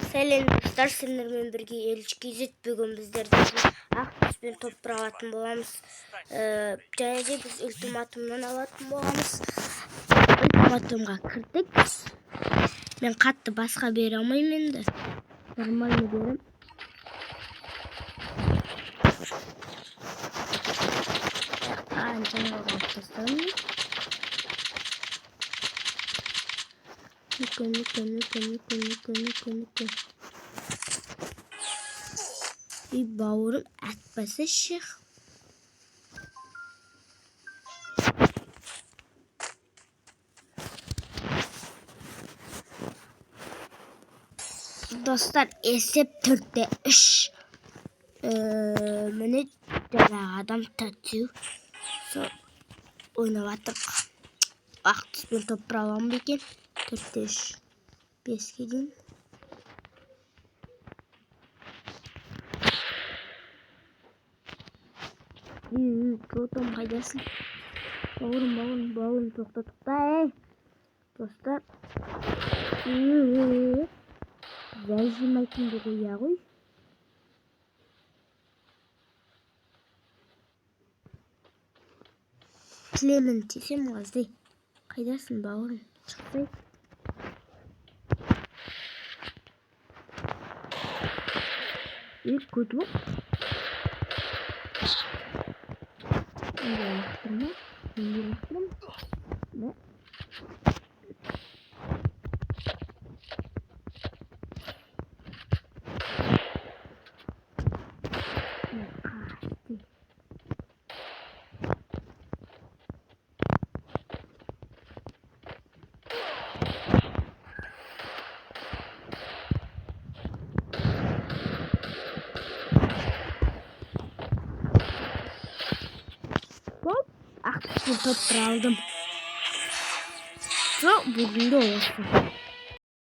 Сәлем достар, сендермен бірге елшіге бүгін біздерді ақтөспен топырақ алатын боламыз. Және де біз ультиматумнан алатын боламыз. Ультиматумға кірдік. Мен қатты басқа бере алмаймын енді. Нормально берем. Жаңа алып тастаймын. Нүкін. И бауырым әтпәсі шық. Достар, есеп 4-3. Міне жаңа адам тату. Ойнап атып. Ақтөспен топырақ аламын екен. 4-3. 5-ке дейін. Көтім қайдасың? Бауырым тоқта. Достар. Зәжімайтын бұғы ғой. Тілемін тесем ғаздай. Қайдасың бауырым? Шықпай. Көтіп оқ. Мен лақтырма. Ақтөспен топырақ алдым. Бүгінде оласың.